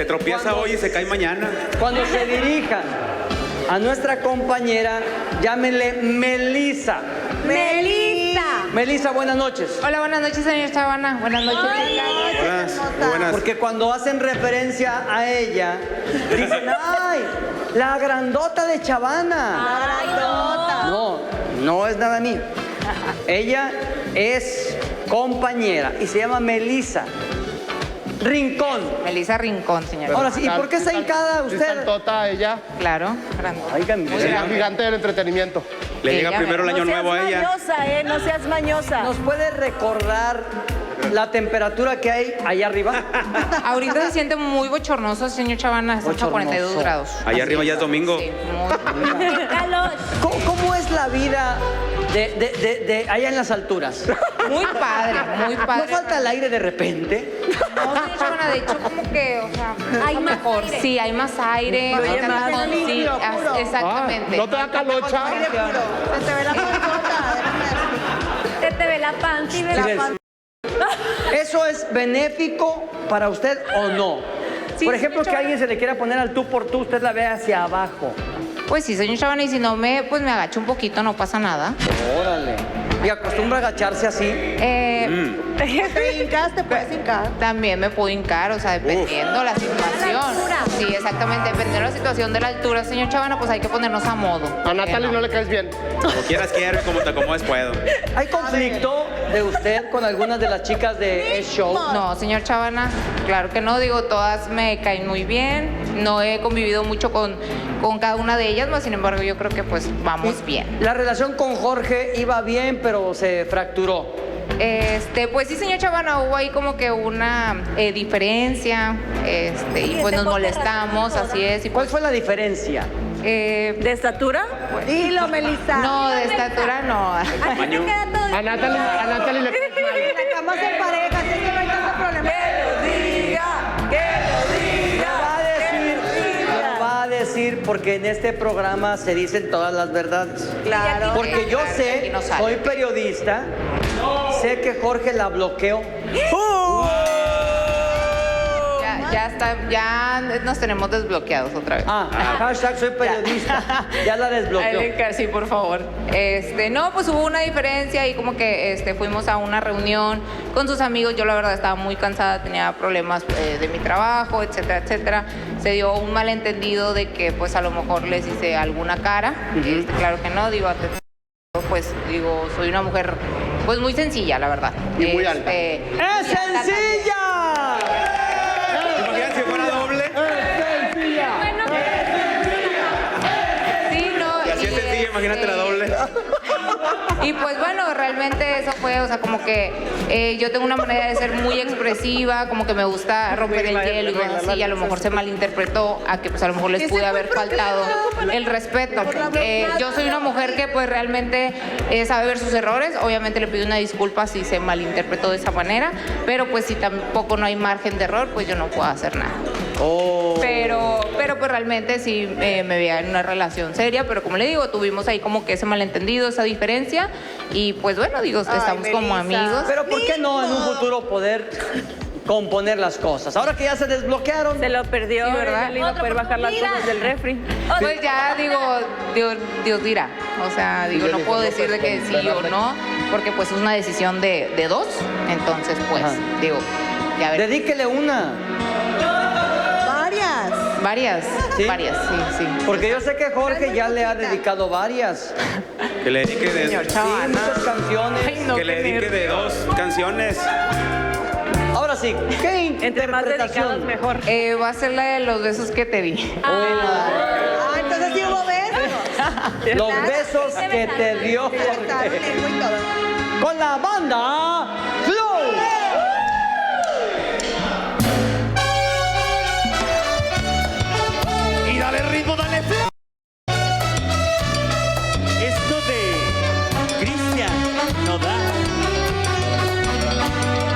tropieza hoy y se cae mañana. Cuando se dirijan a nuestra compañera, llámenle Melissa. ¡Melissa! Melissa, buenas noches. Hola, buenas noches, señor Chavana. Buenas noches. Buenas, muy buenas. Porque cuando hacen referencia a ella, dicen, ¡ay! La grandota de Chavana. La grandota. No, no es nada mío. Ella es compañera y se llama Melissa Rincón. Melissa Rincón, señor. Ahora sí, ¿y por qué está hincada Es usted? cantota ella. Claro, grandota. Oigan, Es la gigante del entretenimiento. Le llega Ella, primero el año No seas nuevo a ella. mañosa, no seas mañosa. ¿nos puede recordar la temperatura que hay allá arriba? Ahorita se siente muy bochornoso, señor Chavana. Está hasta Bochornoso. 42 grados. Allá arriba ya es domingo. Sí, muy. ¡Qué calor! ¿Cómo es la vida de allá en las alturas? Muy padre, muy ¿No padre. falta el aire de repente? No, señor Chavana, de hecho, como que, o sea, Hay más mejor. aire. Sí, hay más aire. Fluye más más. con- sí, Limpio, puro. exactamente. ¿No te da calocha? Se te ve la panzota. Se te ve la panza y ve la Silencio. panza. ¿Eso es benéfico para usted o no? Sí, Por ejemplo, señor que alguien se le quiera poner al tú por tú, usted la ve hacia abajo. Pues sí, señor Chavana, y si no pues me agacho un poquito, no pasa nada. Órale. ¿Y acostumbra a agacharse así? Te hincas, te puedes hincar. También me puedo hincar, o sea, dependiendo la situación. altura. Sí, exactamente, dependiendo de la situación de la altura, señor Chavana, pues hay que ponernos a modo. A Natalie no le caes bien. Como quieras quiero y como te acomodes puedo. ¿Hay conflicto de usted con algunas de las chicas de S-Show? No, señor Chavana, claro que no, digo, todas me caen muy bien, no he convivido mucho con cada una de ellas, mas sin embargo yo creo que pues vamos bien. La relación con Jorge iba bien, pero se fracturó. Pues sí, señor Chavana, hubo ahí como que una diferencia, y pues nos molestamos, así es. Y ¿Cuál pues, fue la diferencia? ¿De estatura? Dilo, Melissa. no, de estatura no. ¿A ti te queda todo? A Natalie le caes mal. La cama se pareja, así que no hay tanto problema. Que lo diga, que Lo va a decir porque en este programa se dicen todas las verdades. Claro. Porque yo Claro, aquí sé, no sale. soy periodista, sé que Jorge la bloqueó. Ya está, ya nos tenemos desbloqueados otra vez. Hashtag soy periodista. Ya la desbloqueó. Sí, por favor. No, pues hubo una diferencia y como que fuimos a una reunión con sus amigos. Yo la verdad estaba muy cansada, tenía problemas de mi trabajo, etcétera, etcétera. Se dio un malentendido de que pues a lo mejor les hice alguna cara. Claro que no, digo, pues digo, soy una mujer pues muy sencilla, la verdad. Y muy alta. ¡Es sencilla! Imagínate si fuera doble. Sí, no. Y así es sencilla, imagínate la doble. Y pues bueno, realmente eso fue, o sea, como que yo tengo una manera de ser muy expresiva, como que me gusta romper el hielo y cosas así, y a lo mejor se malinterpretó a que pues a lo mejor les pude haber faltado el respeto. Yo soy una mujer que pues realmente sabe ver sus errores, obviamente le pido una disculpa si se malinterpretó de esa manera, pero pues si tampoco no hay margen de error, pues yo no puedo hacer nada. Pero pues realmente sí me veía en una relación seria, pero como le digo, tuvimos ahí como que ese malentendido, esa diferencia, y pues bueno, digo, estamos como amigos. Pero ¿por qué no en un futuro poder componer las cosas? Ahora que ya se desbloquearon. Se lo perdió, Sí, ¿verdad? Le iba a poder bajar las cosas del refri. Pues ya digo, Dios dirá, o sea, digo, no puedo decir de que sí o no, porque pues es una decisión de dos, entonces pues, Ajá. digo, ya ver. Dedíquele una. Varias. Varias, sí. Porque yo sé que Jorge ya le ha dedicado varias. Que le dedique de, Sí, muchas canciones. que le dedique de 2 canciones. Ahora sí, ¿qué Entre más dedicados, interpretación? mejor. Va a ser la de los besos que te di. Entonces sí hubo besos. Los besos que te dio Jorge. Con la banda Flow. Y dale ritmo, dale flow. Esto de Cristian Nodal.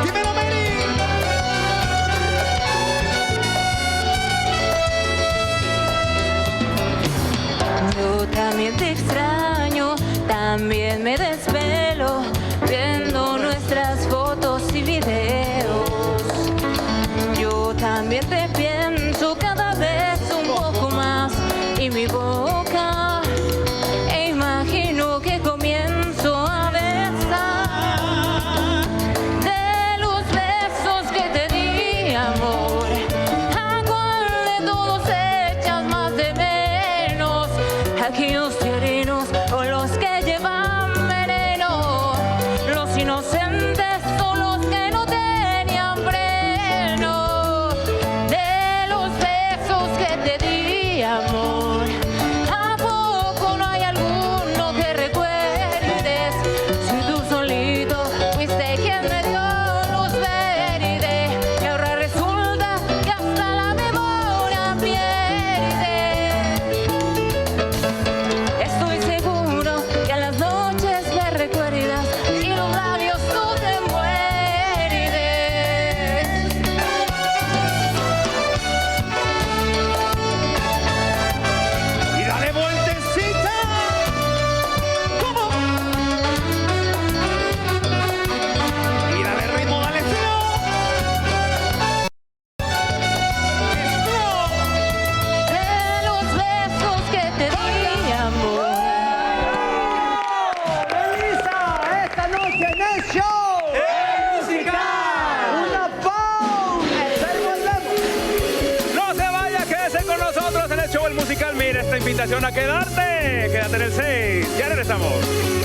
Dímelo, Mary. Yo también te extraño, también me desvelo, viendo nuestras fotos y videos. Yo también te pienso y mi boca. E imagino que comienzo a besar de los besos que te di, amor. ¿A cuál de todos echas más de menos? Aquellos tiernos o los que llevan veneno. Los inocentes son los que no tenían freno. De los besos que te di, amor, ¿a poco no hay alguno que recuerdes? Si tú solito fuiste quien me dio luz verde, y ahora resulta que hasta la memoria pierde. Estoy seguro que a las noches me recuerdas y los labios tú te muerdes. Y dale vueltecita. ¿Cómo? Y dale ritmo, dale flow. De los besos que te di, amor. ¡Melissa! Esta noche en el show. ¡Una pausa! No se vaya, quédese con nosotros en el show El Musical. Mira esta invitación a quedarte. Quédate en el 6. Ya regresamos.